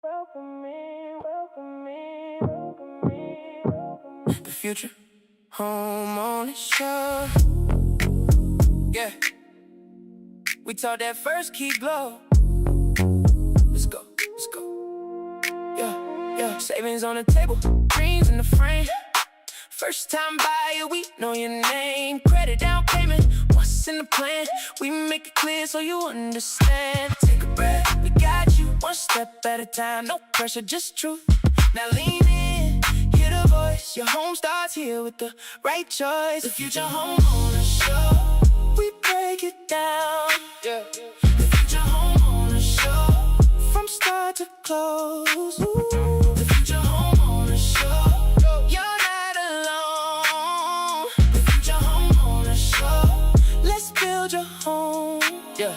The Future Homeowner Show. Yeah, we taught that first key glow. Let's go, let's go. Yeah. Savings on the table, dreams in the frame. First time buyer, we know your name. Credit down payment, what's in the plan? We make it clear so you understand. Take a breath, we got you. One step at a time, no pressure, just truth. Now lean in, hear the voice. Your home starts here with the right choice. The Future Homeowner Show. We break it down. Yeah. The Future Homeowner Show. From start to close. Ooh. The Future Homeowner Show. You're not alone. The Future Homeowner Show. Let's build your home. Yeah.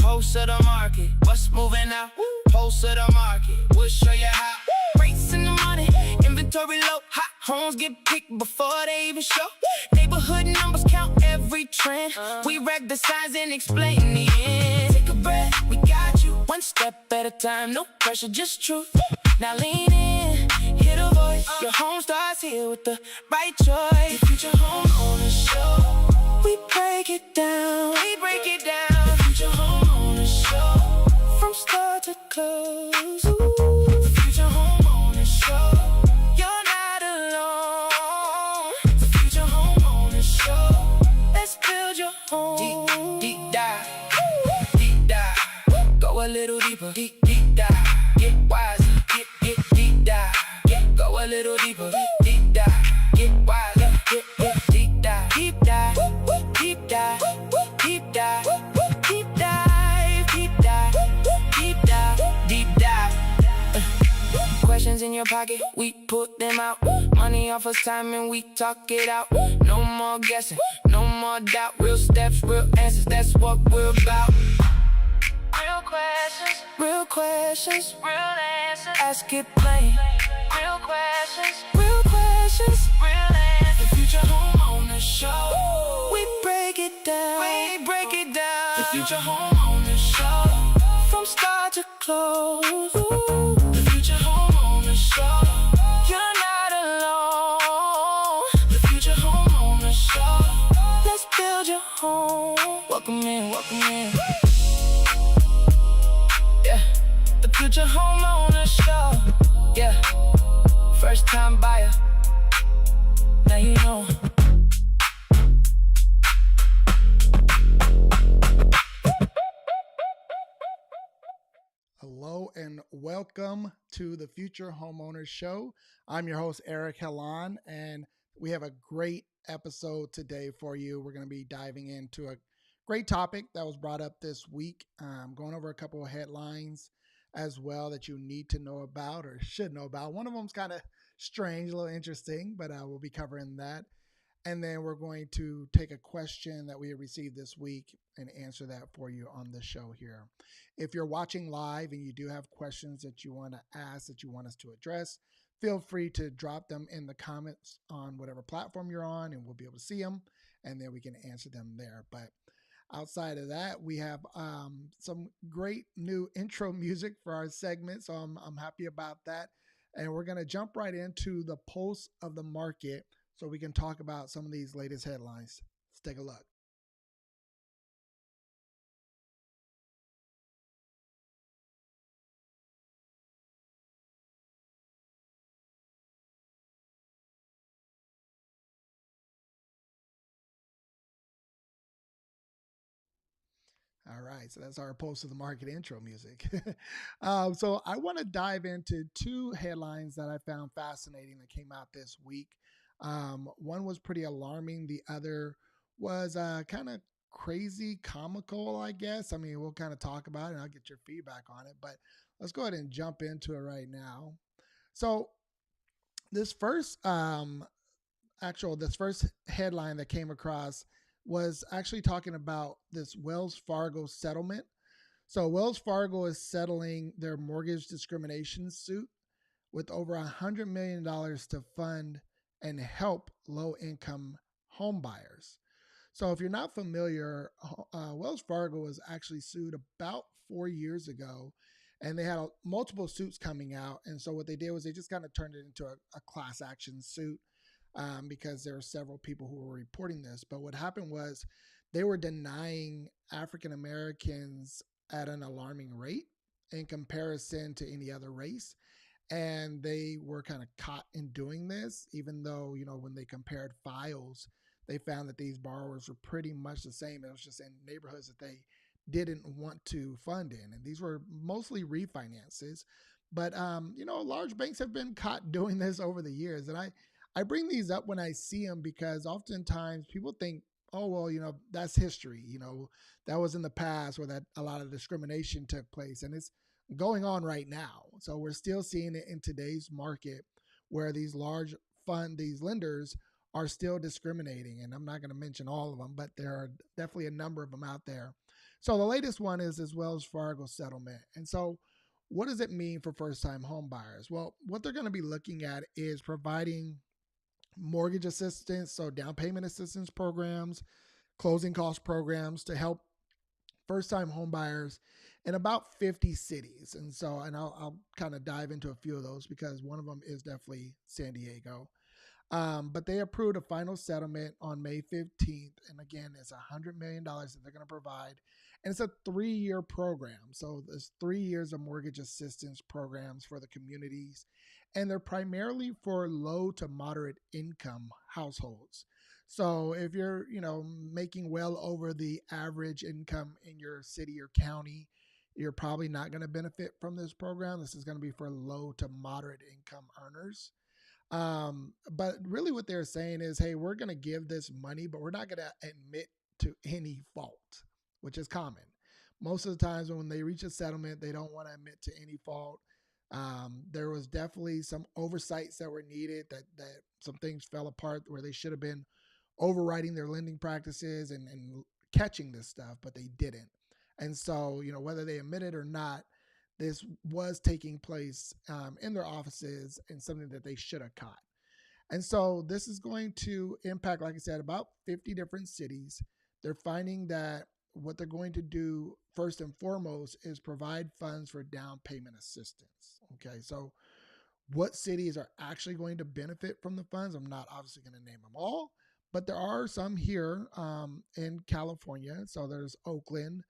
Pulse of the market, what's moving out? Pulse of the market, we'll show you how. Rates in the money, inventory low. Hot homes get picked before they even show. Neighborhood numbers count every trend. We wreck the signs and explain the end. Take a breath, we got you. One step at a time, no pressure, just truth. Now lean in, hear the voice. Your home starts here with the right choice. The Future Homeowner Show. We break it down. The Future Homeowner Show. From start to close. Ooh. The Future Homeowner Show. You're not alone. The Future Homeowner Show. Let's build your home. Deep dive. Deep dive. Go a little deeper. Deep dive. Get wiser. Get deep dive. Go a little deeper. Deep dive. Get wiser. Get deep dive. Deep dive. Deep dive. Deep dive. Deep dive. Deep dive. Deep dive. Deep dive. Questions in your pocket, we put them out. Money off us time and we talk it out. No more guessing, no more doubt. Real steps, real answers, that's what we're about. Real questions, real answers. Ask it plain. Real questions, real answers. The Future Homeowner Show. We break it down. The Future Homeowner Show. From start to close. The Future Homeowner Show. You're not alone. The Future Homeowner Show. Let's build your home. Welcome in. Yeah, the Future Homeowner Show. Yeah, first time buyer. Now you know. Hello and welcome to the Future Homeowner Show. I'm your host, Eric Helon, and we have a great episode today for you. We're going to be diving into a great topic that was brought up this week. Going over a couple of headlines as well that you need to know about or should know about. One of them's kind of strange, a little interesting, but we'll be covering that. And then we're going to take a question that we have received this week and answer that for you on the show here. If you're watching live and you do have questions that you want to ask, that you want us to address, feel free to drop them in the comments on whatever platform you're on, and we'll be able to see them, and then we can answer them there. But outside of that, we have some great new intro music for our segment, so I'm happy about that. And we're going to jump right into the pulse of the market so we can talk about some of these latest headlines. Let's take a look. All right, so that's our pulse of the market intro music. So I want to dive into two headlines that I found fascinating that came out this week. One was pretty alarming. The other was kind of crazy, comical, I guess. I mean, we'll kind of talk about it and I'll get your feedback on it, but let's go ahead and jump into it right now. So this first this first headline that came across was actually talking about this Wells Fargo settlement. So Wells Fargo is settling their mortgage discrimination suit with over $100 million to fund and help low-income home buyers. So if you're not familiar, Wells Fargo was actually sued about 4 years ago, and they had multiple suits coming out. And so what they did was they just kind of turned it into a class action suit, because there were several people who were reporting this. But what happened was they were denying African Americans at an alarming rate in comparison to any other race. And they were kind of caught in doing this, even though, when they compared files, they found that these borrowers were pretty much the same. It was just in neighborhoods that they didn't want to fund in. And these were mostly refinances. But, large banks have been caught doing this over the years. And I bring these up when I see them because oftentimes people think, oh, well, that's history. That was in the past where that a lot of discrimination took place. And it's going on right now. So we're still seeing it in today's market where these lenders are still discriminating. And I'm not going to mention all of them, but there are definitely a number of them out there. So the latest one is this Wells Fargo settlement. And so what does it mean for first time home buyers? Well, what they're going to be looking at is providing mortgage assistance, so down payment assistance programs, closing cost programs to help first time home buyers in about 50 cities. And I'll kind of dive into a few of those because one of them is definitely San Diego. But they approved a final settlement on May 15th. And again, it's $100 million that they're going to provide. And it's a 3-year program. So there's 3 years of mortgage assistance programs for the communities. And they're primarily for low to moderate income households. So if you're, making well over the average income in your city or county, you're probably not going to benefit from this program. This is going to be for low to moderate income earners. But really what they're saying is, hey, we're going to give this money, but we're not going to admit to any fault, which is common. Most of the times when they reach a settlement, they don't want to admit to any fault. There was definitely some oversights that were needed, that some things fell apart where they should have been overriding their lending practices and catching this stuff, but they didn't. And so, whether they admit it or not, this was taking place in their offices and something that they should have caught. And so this is going to impact, like I said, about 50 different cities. They're finding that what they're going to do first and foremost is provide funds for down payment assistance. Okay, so what cities are actually going to benefit from the funds? I'm not obviously going to name them all, but there are some here in California. So there's Oakland,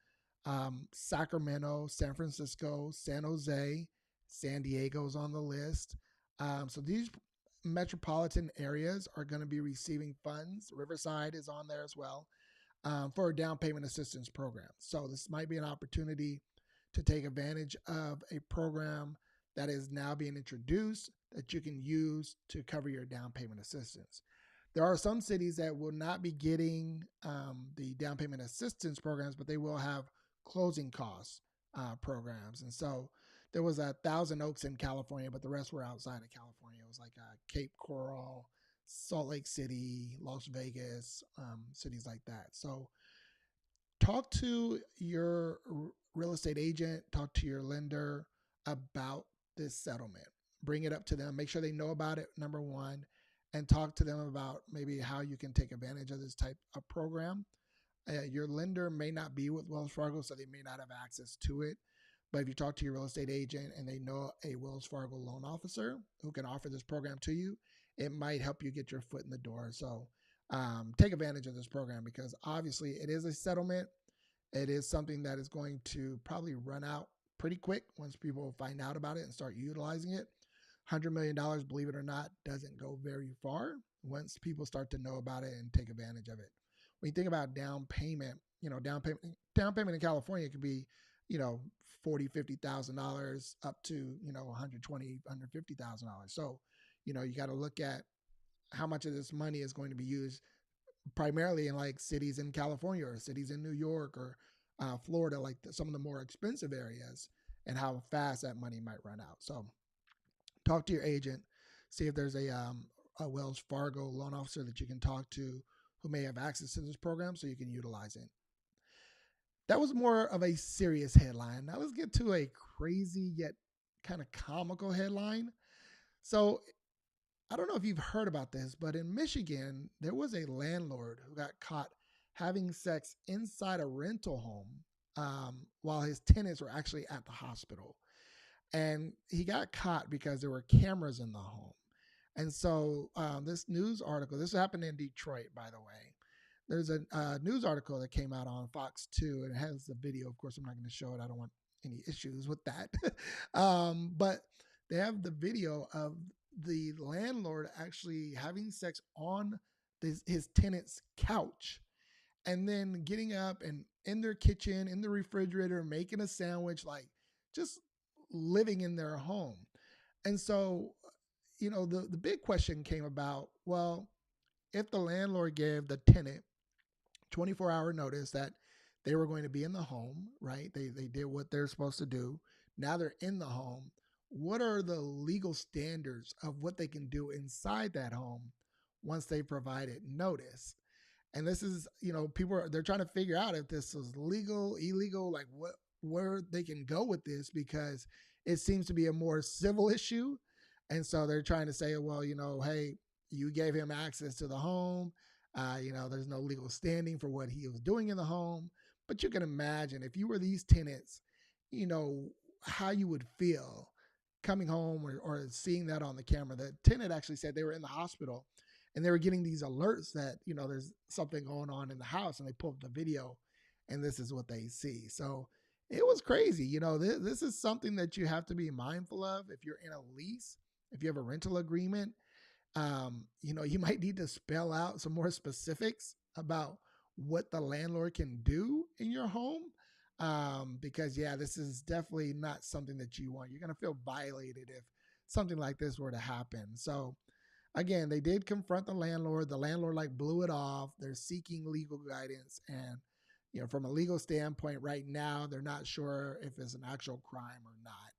Sacramento, San Francisco, San Jose, San Diego's on the list. So these metropolitan areas are going to be receiving funds. Riverside is on there as well, for a down payment assistance program. So this might be an opportunity to take advantage of a program that is now being introduced that you can use to cover your down payment assistance. There are some cities that will not be getting the down payment assistance programs, but they will have closing costs programs. And so there was a Thousand Oaks in California, but the rest were outside of California. It was like Cape Coral, Salt Lake City, Las Vegas, cities like that. So talk to your real estate agent, talk to your lender about this settlement. Bring it up to them. Make sure they know about it, number one, and talk to them about maybe how you can take advantage of this type of program. Your lender may not be with Wells Fargo, so they may not have access to it. But if you talk to your real estate agent and they know a Wells Fargo loan officer who can offer this program to you, it might help you get your foot in the door. So take advantage of this program because obviously it is a settlement. It is something that is going to probably run out pretty quick once people find out about it and start utilizing it. $100 million, believe it or not, doesn't go very far once people start to know about it and take advantage of it. When you think about down payment, down payment in California could be, $40,000, $50,000 up to, $120,000, $150,000. So, you got to look at how much of this money is going to be used primarily in like cities in California or cities in New York or Florida, like some of the more expensive areas, and how fast that money might run out. So talk to your agent, see if there's a Wells Fargo loan officer that you can talk to who may have access to this program so you can utilize it. That was more of a serious headline. Now let's get to a crazy yet kind of comical headline. So I don't know if you've heard about this, but in Michigan, there was a landlord who got caught having sex inside a rental home while his tenants were actually at the hospital. and he got caught because there were cameras in the home. And so this news article, this happened in Detroit, by the way. There's a news article that came out on Fox 2, and it has the video. Of course, I'm not going to show it. I don't want any issues with that. But they have the video of the landlord actually having sex on his tenant's couch, and then getting up and in their kitchen, in the refrigerator, making a sandwich, like just living in their home. And so, the big question came about, well, if the landlord gave the tenant 24-hour notice that they were going to be in the home, right? They did what they're supposed to do. Now they're in the home. What are the legal standards of what they can do inside that home once they provided notice? And this is, people they're trying to figure out if this is legal, illegal, like where they can go with this, because it seems to be a more civil issue. And so they're trying to say, well, hey, you gave him access to the home. There's no legal standing for what he was doing in the home. But you can imagine if you were these tenants, you know, how you would feel coming home, or seeing that on the camera. The tenant actually said they were in the hospital and they were getting these alerts that, there's something going on in the house, and they pulled up the video and this is what they see. So it was crazy. This is something that you have to be mindful of if you're in a lease, if you have a rental agreement. You might need to spell out some more specifics about what the landlord can do in your home. Because yeah, this is definitely not something that you want. You're going to feel violated if something like this were to happen. So again, they did confront the landlord. The landlord like blew it off. They're seeking legal guidance. And, from a legal standpoint right now, they're not sure if it's an actual crime or not.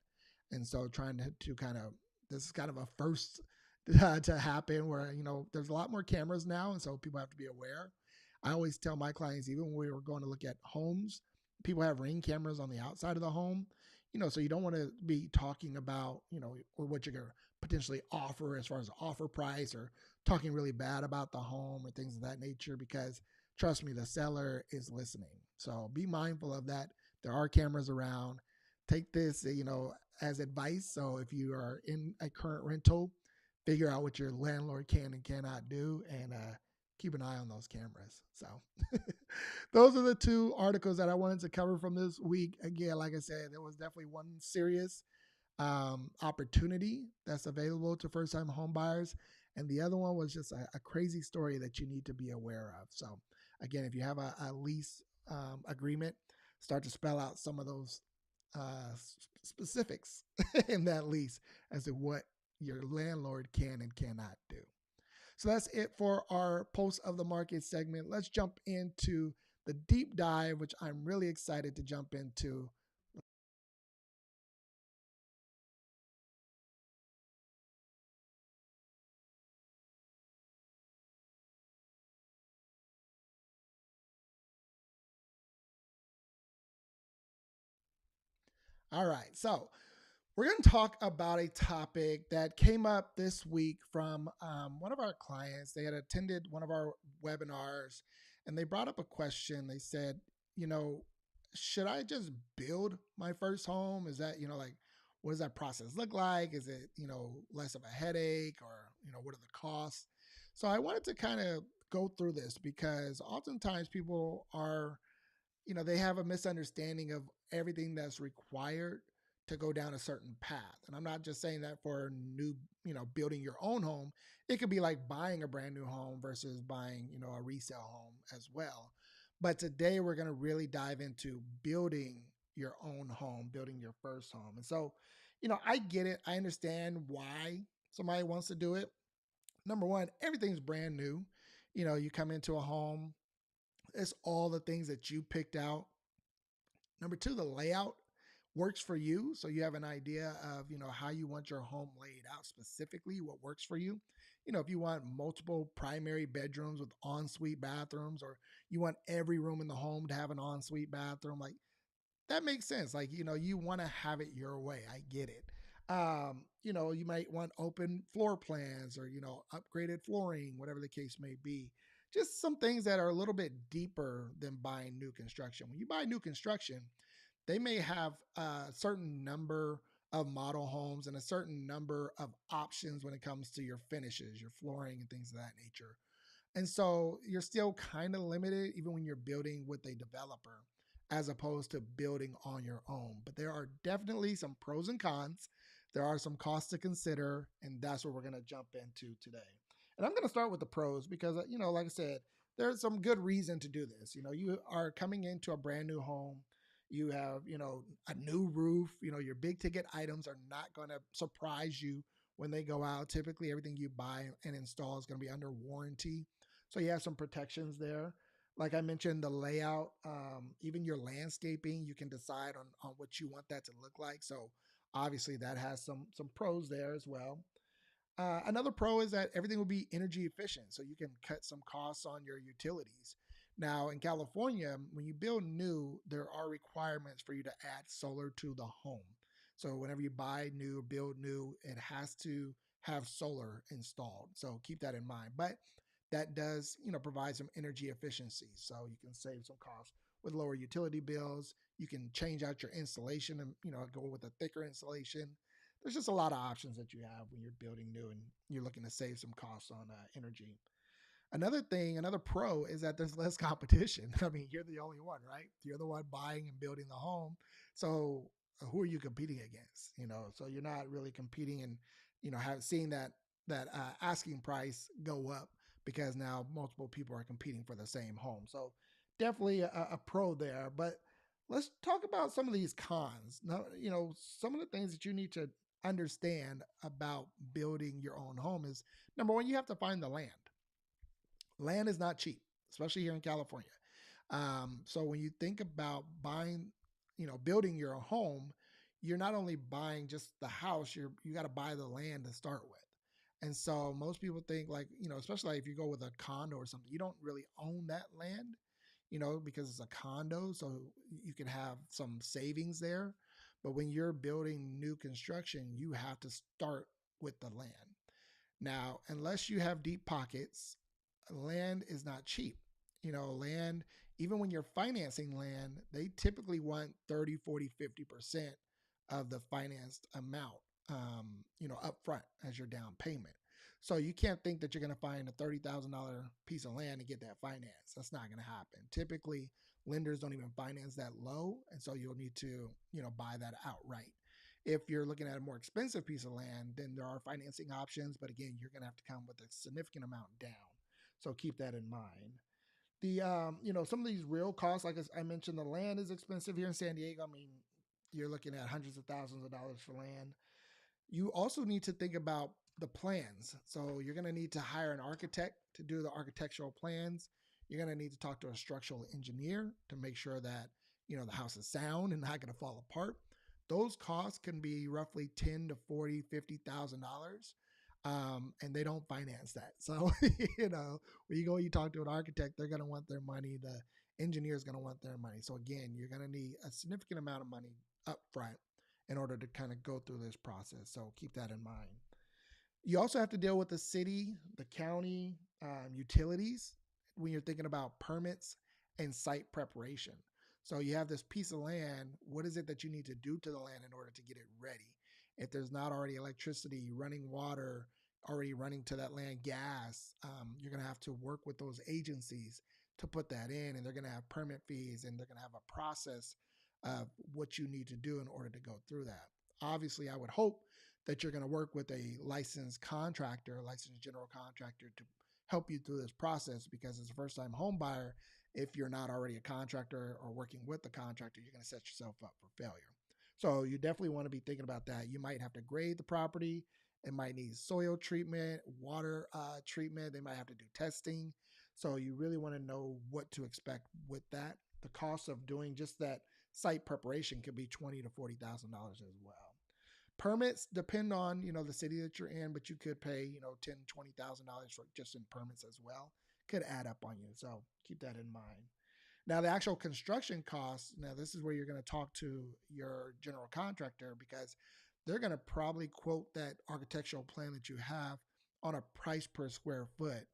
And so trying to kind of, this is kind of a first to happen where, there's a lot more cameras now. And so people have to be aware. I always tell my clients, even when we were going to look at homes, people have Ring cameras on the outside of the home, so you don't want to be talking about, or what you're going to potentially offer as far as offer price, or talking really bad about the home or things of that nature, because trust me, the seller is listening. So be mindful of that. There are cameras around. Take this, as advice. So if you are in a current rental, figure out what your landlord can and cannot do, and keep an eye on those cameras. So those are the two articles that I wanted to cover from this week. Again, like I said, there was definitely one serious opportunity that's available to first-time home buyers, and the other one was just a crazy story that you need to be aware of. So again, if you have a lease agreement, start to spell out some of those specifics in that lease as to what your landlord can and cannot do. So that's it for our Post of the Market segment. Let's jump into the deep dive, which I'm really excited to jump into. All right. So we're going to talk about a topic that came up this week from one of our clients. They had attended one of our webinars, and they brought up a question. They said, you know, should I just build my first home? Is that, like, what does that process look like? Is it, less of a headache, or, what are the costs? So I wanted to kind of go through this, because oftentimes people are, they have a misunderstanding of everything that's required to go down a certain path. And I'm not just saying that for new, building your own home. It could be like buying a brand new home versus buying, a resale home as well. But today we're going to really dive into building your own home, building your first home. And so, I get it. I understand why somebody wants to do it. Number one, everything's brand new. You come into a home, it's all the things that you picked out. Number two, the layout works for you. So you have an idea of, how you want your home laid out specifically, what works for you. If you want multiple primary bedrooms with ensuite bathrooms, or you want every room in the home to have an ensuite bathroom, like, that makes sense. Like, you want to have it your way. I get it. You might want open floor plans, or, upgraded flooring, whatever the case may be. Just some things that are a little bit deeper than buying new construction. When you buy new construction, they may have a certain number of model homes and a certain number of options when it comes to your finishes, your flooring, and things of that nature. And so you're still kind of limited even when you're building with a developer as opposed to building on your own. But there are definitely some pros and cons. There are some costs to consider, and that's what we're going to jump into today. And I'm going to start with the pros because, like I said, there's some good reason to do this. You are coming into a brand new home. You have, a new roof. Your big ticket items are not going to surprise you when they go out. Typically, everything you buy and install is going to be under warranty. So you have some protections there. Like I mentioned, the layout, even your landscaping, you can decide on what you want that to look like. So obviously that has some pros there as well. Another pro is that everything will be energy efficient, so you can cut some costs on your utilities. Now, in California, when you build new, there are requirements for you to add solar to the home. So, whenever you buy new, build new, it has to have solar installed. So, keep that in mind. But that does, provide some energy efficiency. So, you can save some costs with lower utility bills. You can change out your insulation and, go with a thicker insulation. There's just a lot of options that you have when you're building new and you're looking to save some costs on energy. Another pro is that there's less competition. I mean, you're the only one, right? You're the one buying and building the home. So who are you competing against? So you're not really competing and, seeing that asking price go up because now multiple people are competing for the same home. So definitely a pro there. But let's talk about some of these cons. Now, some of the things that you need to understand about building your own home is number one, you have to find the land. Land is not cheap, especially here in California. So when you think about buying, building your home, you're not only buying just the house, you got to buy the land to start with. And so most people think like, especially like if you go with a condo or something, you don't really own that land, because it's a condo. So you can have some savings there. But when you're building new construction, you have to start with the land. Now, unless you have deep pockets, land is not cheap. Land, even when you're financing land, they typically want 30, 40, 50% of the financed amount, up front as your down payment. So you can't think that you're going to find a $30,000 piece of land and get that finance. That's not going to happen. Typically, lenders don't even finance that low. And so you'll need to, buy that outright. If you're looking at a more expensive piece of land, then there are financing options. But again, you're going to have to come with a significant amount down. So keep that in mind. Some of these real costs, like I mentioned, the land is expensive here in San Diego. I mean, you're looking at hundreds of thousands of dollars for land. You also need to think about the plans. So you're going to need to hire an architect to do the architectural plans. You're going to need to talk to a structural engineer to make sure that, the house is sound and not going to fall apart. Those costs can be roughly 10 to 40, $50,000. And they don't finance that. So, when you talk to an architect, they're going to want their money. The engineer is going to want their money. So again, you're going to need a significant amount of money up front in order to kind of go through this process. So keep that in mind. You also have to deal with the city, the county, utilities when you're thinking about permits and site preparation. So you have this piece of land. What is it that you need to do to the land in order to get it ready? If there's not already electricity, running water, already running to that land, gas, you're going to have to work with those agencies to put that in, and they're going to have permit fees, and they're going to have a process of what you need to do in order to go through that. Obviously, I would hope that you're going to work with a licensed contractor, a licensed general contractor to help you through this process, because as a first-time home buyer, if you're not already a contractor or working with a contractor, you're going to set yourself up for failure. So you definitely want to be thinking about that. You might have to grade the property. It might need soil treatment, water treatment. They might have to do testing. So you really want to know what to expect with that. The cost of doing just that site preparation could be $20,000 to $40,000 as well. Permits depend on, the city that you're in, but you could pay, $10,000, $20,000 for just in permits as well. Could add up on you. So keep that in mind. Now, the actual construction costs, now this is where you're going to talk to your general contractor, because they're going to probably quote that architectural plan that you have on a price per square foot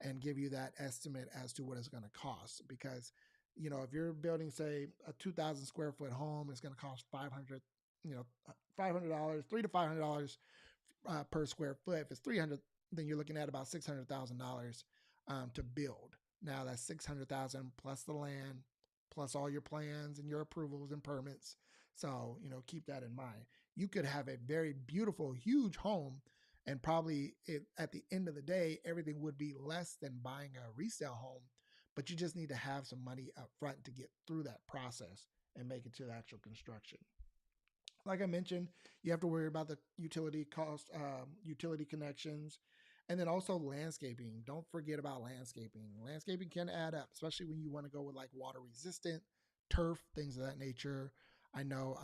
and give you that estimate as to what it's going to cost. Because, if you're building, say, a 2,000 square foot home, it's going to cost $500 $500, $300 to $500 per square foot. If it's 300, then you're looking at about $600,000 to build. Now that's 600,000 plus the land, plus all your plans and your approvals and permits. So keep that in mind. You could have a very beautiful, huge home, and probably at the end of the day, everything would be less than buying a resale home. But you just need to have some money up front to get through that process and make it to the actual construction. Like I mentioned, you have to worry about the utility cost, utility connections, and then also landscaping. Don't forget about landscaping. Landscaping can add up, especially when you want to go with like water resistant, turf, things of that nature. I know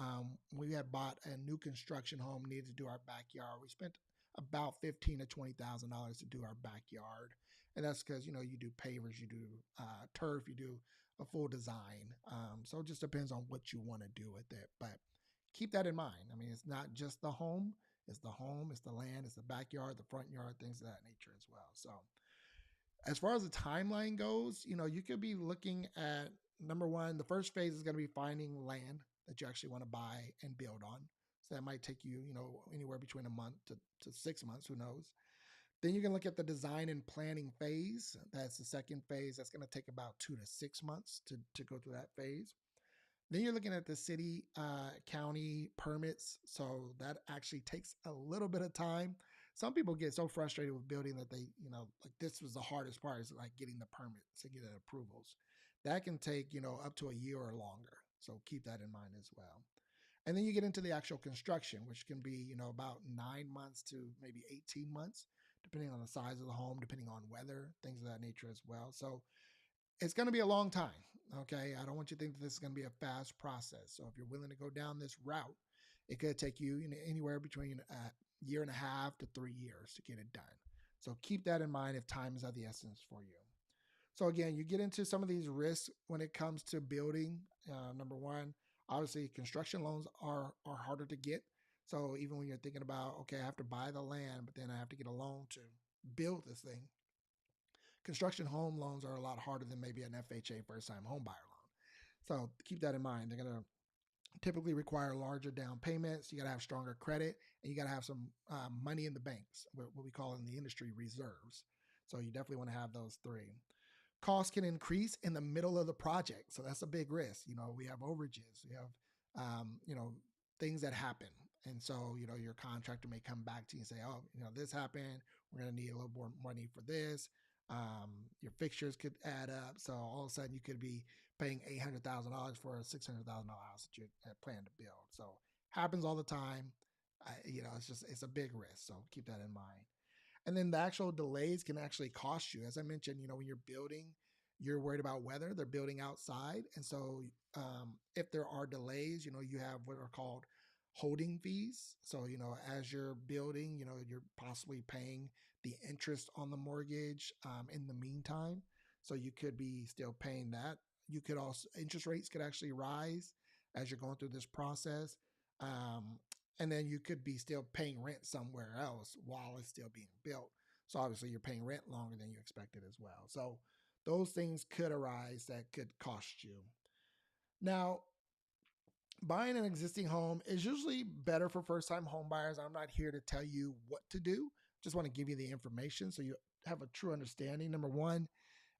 we had bought a new construction home, needed to do our backyard. We spent about $15,000 to $20,000 to do our backyard, and that's because you do pavers, you do turf, you do a full design. So it just depends on what you want to do with it, but keep that in mind. I mean, it's not just the home, it's the land, it's the backyard, the front yard, things of that nature as well. So, as far as the timeline goes, you could be looking at number one, the first phase is going to be finding land that you actually want to buy and build on. So, that might take you, anywhere between a month to 6 months, who knows. Then you can look at the design and planning phase. That's the second phase. That's going to take about 2 to 6 months to go through that phase. Then you're looking at the city, county permits. So that actually takes a little bit of time. Some people get so frustrated with building that they, like this was the hardest part is like getting the permits and getting approvals. That can take, up to a year or longer. So keep that in mind as well. And then you get into the actual construction, which can be, about 9 months to maybe 18 months, depending on the size of the home, depending on weather, things of that nature as well. So it's going to be a long time. Okay. I don't want you to think that this is going to be a fast process. So if you're willing to go down this route, it could take you, anywhere between a year and a half to 3 years to get it done. So keep that in mind if time is of the essence for you. So again, you get into some of these risks when it comes to building. Number one, obviously construction loans are harder to get. So even when you're thinking about, okay, I have to buy the land, but then I have to get a loan to build this thing, construction home loans are a lot harder than maybe an FHA first time home buyer loan. So keep that in mind. They're going to typically require larger down payments. You got to have stronger credit, and you got to have some money in the banks, what we call in the industry reserves. So you definitely want to have those three. Costs can increase in the middle of the project. So that's a big risk. We have overages, we have, things that happen. And so, your contractor may come back to you and say, oh, this happened. We're going to need a little more money for this. Your fixtures could add up. So all of a sudden you could be paying $800,000 for a $600,000 house that you had planned to build. So happens all the time. It's a big risk. So keep that in mind. And then the actual delays can actually cost you. As I mentioned, when you're building, you're worried about weather. They're building outside. And so if there are delays, you have what are called holding fees. So, as you're building, you're possibly paying the interest on the mortgage in the meantime. So you could be still paying that. You could also, interest rates could actually rise as you're going through this process. Um, and then you could be still paying rent somewhere else while it's still being built. So obviously you're paying rent longer than you expected as well. So those things could arise that could cost you. Now, buying an existing home is usually better for first time home buyers. I'm not here to tell you what to do. Just want to give you the information so you have a true understanding. Number one,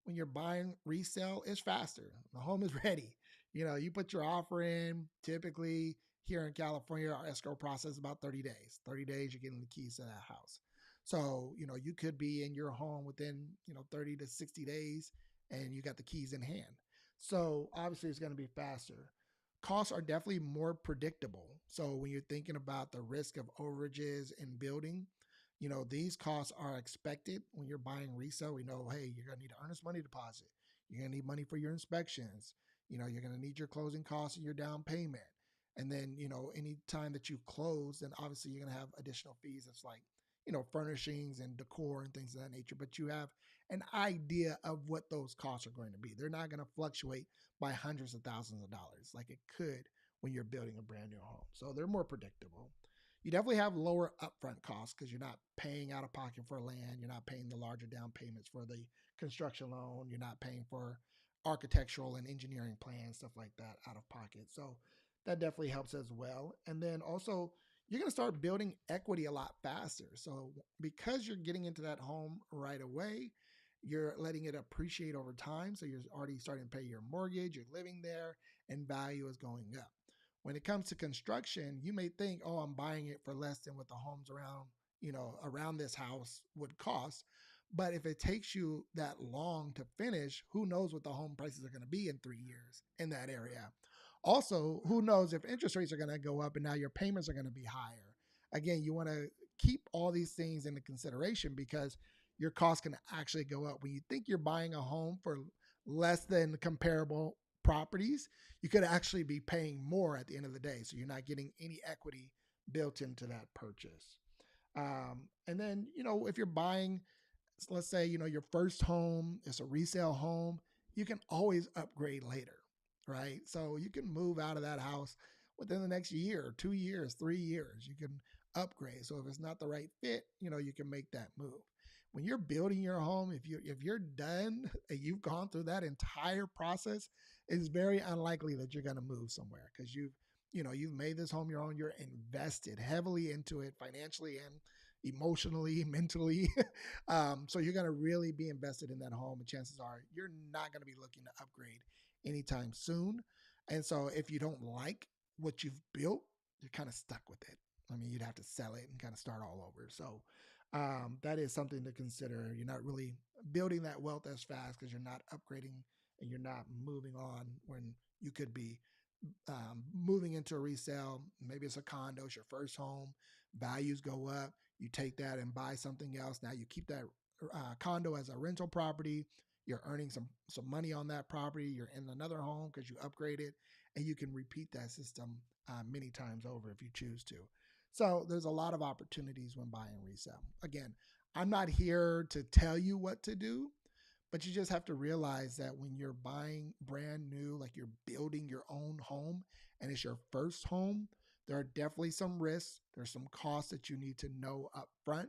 when you're buying resale, it's faster. The home is ready. You put your offer in. Typically, here in California, our escrow process is about 30 days. 30 days, you're getting the keys to that house. So, you could be in your home within, 30 to 60 days and you got the keys in hand. So, obviously, it's going to be faster. Costs are definitely more predictable. So, when you're thinking about the risk of overages in building, these costs are expected when you're buying resale. We know, hey, you're going to need an earnest money deposit. You're going to need money for your inspections. You're going to need your closing costs and your down payment. And then, any time that you close, then obviously you're going to have additional fees. It's like, furnishings and decor and things of that nature. But you have an idea of what those costs are going to be. They're not going to fluctuate by hundreds of thousands of dollars like it could when you're building a brand new home. So they're more predictable. You definitely have lower upfront costs because you're not paying out of pocket for land. You're not paying the larger down payments for the construction loan. You're not paying for architectural and engineering plans, stuff like that out of pocket. So that definitely helps as well. And then also, you're going to start building equity a lot faster. So, because you're getting into that home right away, you're letting it appreciate over time. So, you're already starting to pay your mortgage, you're living there, and value is going up. When it comes to construction, you may think, oh, I'm buying it for less than what the homes around, around this house would cost. But if it takes you that long to finish, who knows what the home prices are going to be in 3 years in that area? Also, who knows if interest rates are going to go up and now your payments are going to be higher? Again, you want to keep all these things into consideration because your costs can actually go up. When you think you're buying a home for less than comparable properties, you could actually be paying more at the end of the day. So you're not getting any equity built into that purchase. And then, if you're buying, let's say, your first home is a resale home, you can always upgrade later, right? So you can move out of that house within the next year, 2 years, 3 years. You can upgrade. So if it's not the right fit, you can make that move. When you're building your home, if you're done and you've gone through that entire process, it's very unlikely that you're going to move somewhere because you've made this home your own. You're invested heavily into it financially and emotionally, mentally. So you're going to really be invested in that home, and chances are you're not going to be looking to upgrade anytime soon. And so if you don't like what you've built, you're kind of stuck with it. I mean, you'd have to sell it and kind of start all over. So that is something to consider. You're not really building that wealth as fast because you're not upgrading and you're not moving on when you could be moving into a resale. Maybe it's a condo, it's your first home, values go up. You take that and buy something else. Now you keep that condo as a rental property. You're earning some money on that property. You're in another home because you upgraded, and you can repeat that system many times over if you choose to. So there's a lot of opportunities when buying resale. Again, I'm not here to tell you what to do, but you just have to realize that when you're buying brand new, like you're building your own home and it's your first home, there are definitely some risks. There's some costs that you need to know up front.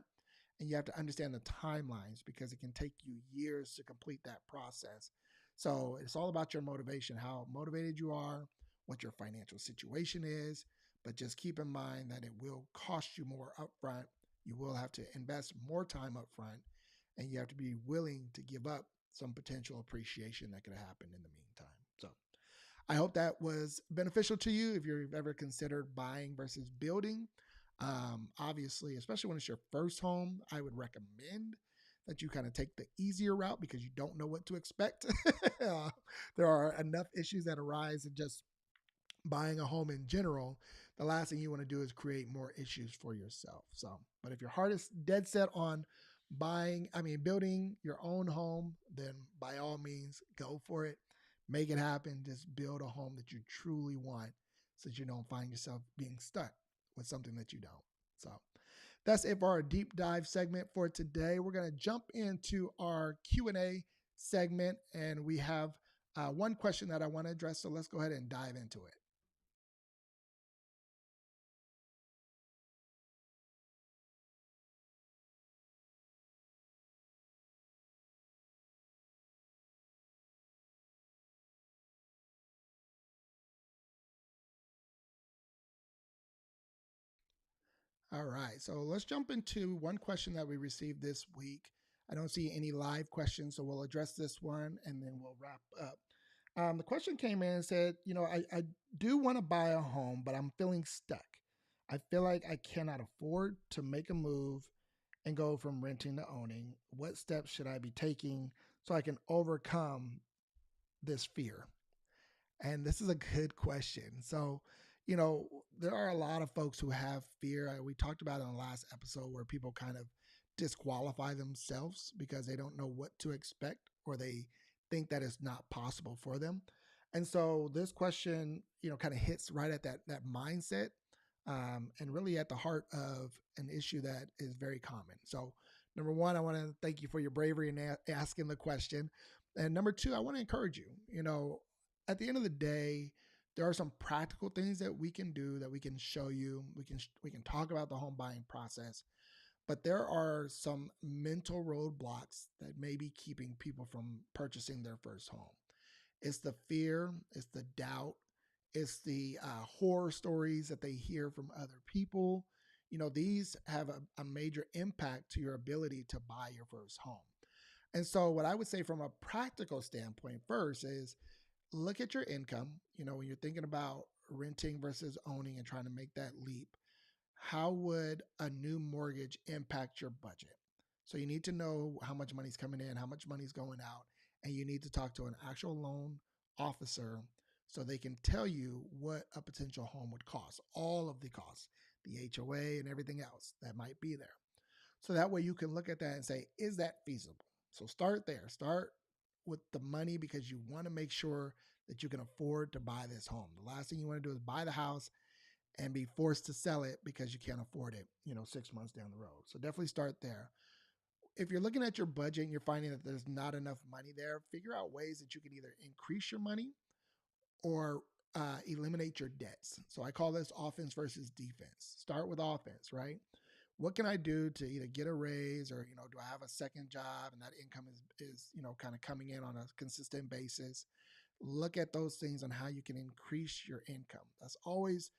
And you have to understand the timelines because it can take you years to complete that process. So it's all about your motivation, how motivated you are, what your financial situation is. But just keep in mind that it will cost you more upfront. You will have to invest more time upfront, and you have to be willing to give up some potential appreciation that could happen in the meantime. So I hope that was beneficial to you if you've ever considered buying versus building. Obviously, especially when it's your first home, I would recommend that you kind of take the easier route because you don't know what to expect. There are enough issues that arise in just buying a home in general. The last thing you want to do is create more issues for yourself. So, but if your heart is dead set on building your own home, then by all means, go for it. Make it happen. Just build a home that you truly want so that you don't find yourself being stuck with something that you don't. So that's it for our deep dive segment for today. We're going to jump into our Q&A segment, and we have one question that I want to address. So let's go ahead and dive into it. All right, so let's jump into one question that we received this week. I don't see any live questions, so we'll address this one and then we'll wrap up. The question came in and said, I do want to buy a home, but I'm feeling stuck. I feel like I cannot afford to make a move and go from renting to owning. What steps should I be taking so I can overcome this fear? And this is a good question. So, there are a lot of folks who have fear. We talked about it in the last episode where people kind of disqualify themselves because they don't know what to expect or they think that it's not possible for them. And so this question, kind of hits right at that mindset, and really at the heart of an issue that is very common. So, number one, I want to thank you for your bravery in asking the question. And number two, I want to encourage you. At the end of the day, there are some practical things that we can do that we can show you. We can talk about the home buying process, but there are some mental roadblocks that may be keeping people from purchasing their first home. It's the fear, it's the doubt, It's the horror stories that they hear from other people. These have a major impact to your ability to buy your first home. And so, what I would say from a practical standpoint first is look at your income. When you're thinking about renting versus owning and trying to make that leap, how would a new mortgage impact your budget? So you need to know how much money's coming in, how much money's going out, and you need to talk to an actual loan officer so they can tell you what a potential home would cost, all of the costs, the HOA and everything else that might be there. So that way you can look at that and say, is that feasible? So start there. Start with the money because you want to make sure that you can afford to buy this home. The last thing you want to do is buy the house and be forced to sell it because you can't afford it, 6 months down the road. So definitely start there. If you're looking at your budget and you're finding that there's not enough money there, figure out ways that you can either increase your money or eliminate your debts. So I call this offense versus defense. Start with offense, right? What can I do to either get a raise or, do I have a second job and that income is kind of coming in on a consistent basis? Look at those things on how you can increase your income. That's always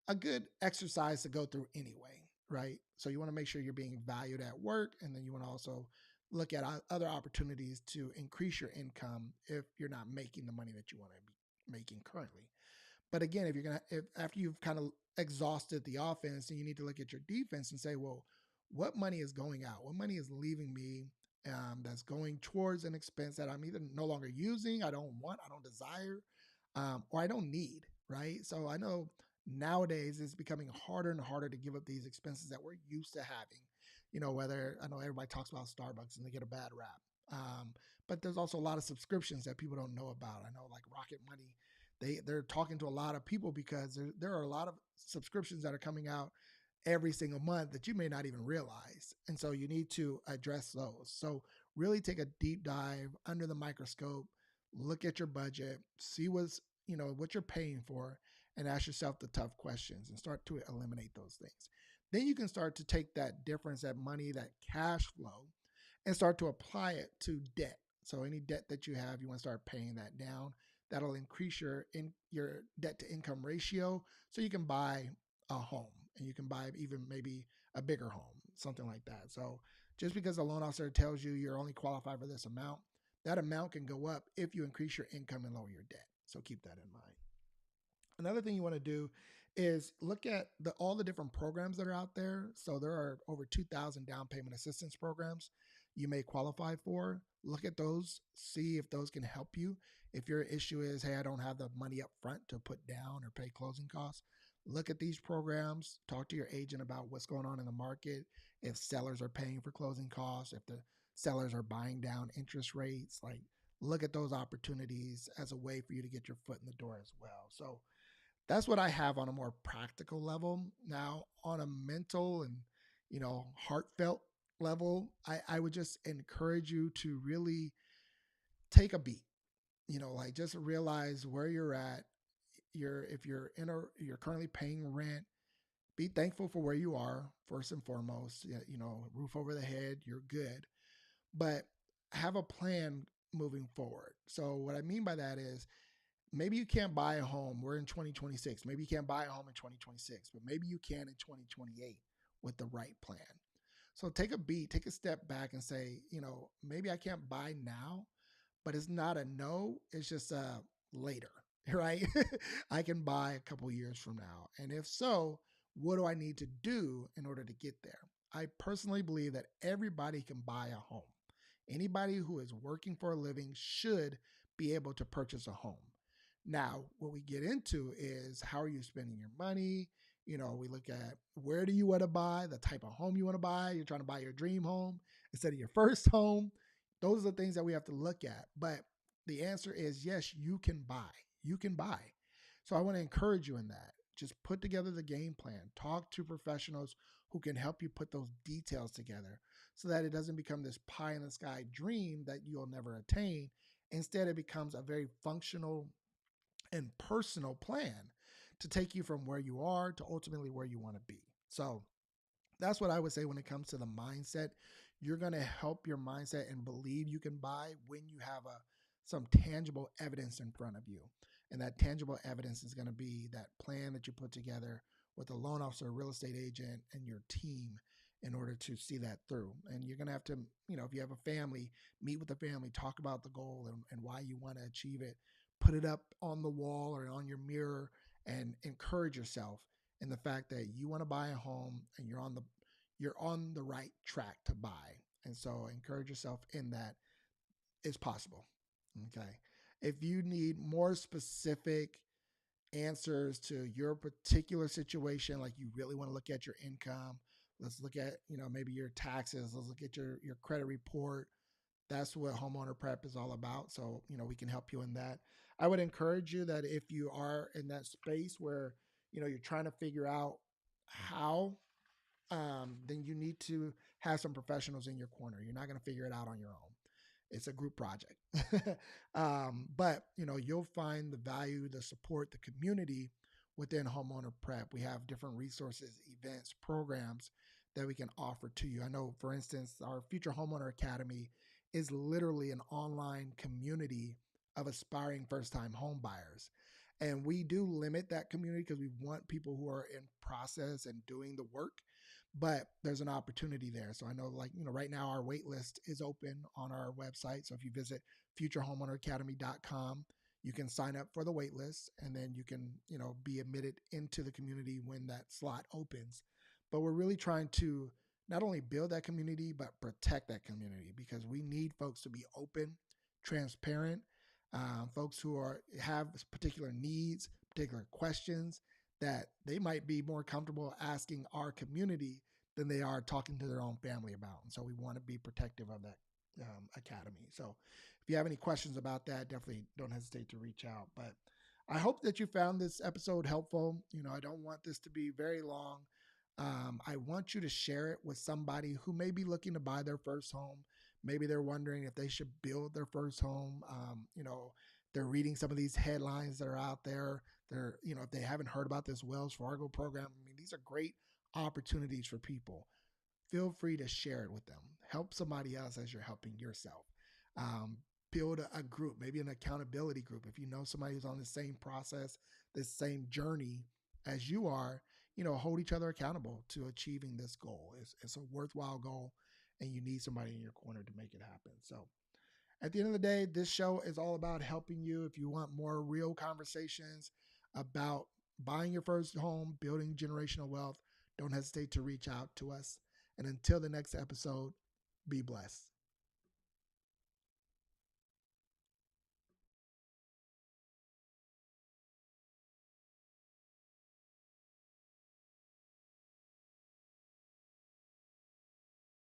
a good exercise to go through anyway, right? So you want to make sure you're being valued at work, and then you want to also look at other opportunities to increase your income if you're not making the money that you want to be making currently. But again, if after you've kind of exhausted the offense, then you need to look at your defense and say, well, what money is going out? What money is leaving me that's going towards an expense that I'm either no longer using, I don't want, I don't desire, or I don't need, right? So I know nowadays it's becoming harder and harder to give up these expenses that we're used to having. Whether I know everybody talks about Starbucks and they get a bad rap. But there's also a lot of subscriptions that people don't know about. I know like Rocket Money, they're talking to a lot of people because there are a lot of subscriptions that are coming out every single month that you may not even realize. And so you need to address those. So really take a deep dive under the microscope, look at your budget, see what you're paying for, and ask yourself the tough questions and start to eliminate those things. Then you can start to take that difference, that money, that cash flow, and start to apply it to debt. So any debt that you have, you want to start paying that down. That'll increase your debt to income ratio so you can buy a home and you can buy even maybe a bigger home, something like that. So just because the loan officer tells you you're only qualified for this amount, that amount can go up if you increase your income and lower your debt. So keep that in mind. Another thing you want to do is look at all the different programs that are out there. So there are over 2,000 down payment assistance programs you may qualify for. Look at those, see if those can help you. If your issue is, hey, I don't have the money up front to put down or pay closing costs, look at these programs, talk to your agent about what's going on in the market, if sellers are paying for closing costs, if the sellers are buying down interest rates, like look at those opportunities as a way for you to get your foot in the door as well. So that's what I have on a more practical level. Now, on a mental and heartfelt level, I would just encourage you to really take a beat. Like just realize where you're at. If you're currently paying rent, be thankful for where you are first and foremost. Roof over the head, you're good, but have a plan moving forward. So what I mean by that is maybe you can't buy a home. We're in 2026. Maybe you can't buy a home in 2026, but maybe you can in 2028 with the right plan. So take a beat, take a step back and say, maybe I can't buy now, but it's not a no, it's just a later, right? I can buy a couple years from now. And if so, what do I need to do in order to get there? I personally believe that everybody can buy a home. Anybody who is working for a living should be able to purchase a home. Now, what we get into is how are you spending your money? We look at where do you want to buy, the type of home you want to buy. You're trying to buy your dream home instead of your first home. Those are the things that we have to look at. But the answer is yes, you can buy. You can buy. So I want to encourage you in that. Just put together the game plan. Talk to professionals who can help you put those details together so that it doesn't become this pie in the sky dream that you'll never attain. Instead, it becomes a very functional and personal plan to take you from where you are to ultimately where you want to be. So that's what I would say when it comes to the mindset. You're going to help your mindset and believe you can buy when you have some tangible evidence in front of you. And that tangible evidence is going to be that plan that you put together with a loan officer, a real estate agent, and your team in order to see that through. And you're going to have to, if you have a family, meet with the family, talk about the goal and why you want to achieve it, put it up on the wall or on your mirror, and encourage yourself in the fact that you want to buy a home and you're on the right track to buy. And so encourage yourself in that it's possible. Okay. If you need more specific answers to your particular situation, like you really want to look at your income, let's look at, maybe your taxes, let's look at your credit report. That's what homeowner prep is all about. So, we can help you in that. I would encourage you that if you are in that space where, you're trying to figure out how, then you need to have some professionals in your corner. You're not going to figure it out on your own. It's a group project. But you'll find the value, the support, the community within homeowner prep. We have different resources, events, programs that we can offer to you. I know, for instance, our Future Homeowner Academy is literally an online community of aspiring first-time home buyers. And we do limit that community because we want people who are in process and doing the work, but there's an opportunity there. So I know, right now our wait list is open on our website. So if you visit futurehomeowneracademy.com, you can sign up for the wait list and then you can, be admitted into the community when that slot opens. But we're really trying to not only build that community, but protect that community because we need folks to be open, transparent, folks who have particular needs, particular questions that they might be more comfortable asking our community than they are talking to their own family about. And so we want to be protective of that academy. So if you have any questions about that, definitely don't hesitate to reach out. But I hope that you found this episode helpful. I don't want this to be very long. I want you to share it with somebody who may be looking to buy their first home. Maybe they're wondering if they should build their first home. They're reading some of these headlines that are out there. If they haven't heard about this Wells Fargo program, I mean, these are great opportunities for people. Feel free to share it with them. Help somebody else as you're helping yourself. Um, Build a group, maybe an accountability group. If you know somebody who's on the same process, the same journey as you are, hold each other accountable to achieving this goal. It's a worthwhile goal, and you need somebody in your corner to make it happen. So at the end of the day, this show is all about helping you. If you want more real conversations about buying your first home, building generational wealth, don't hesitate to reach out to us. And until the next episode, be blessed.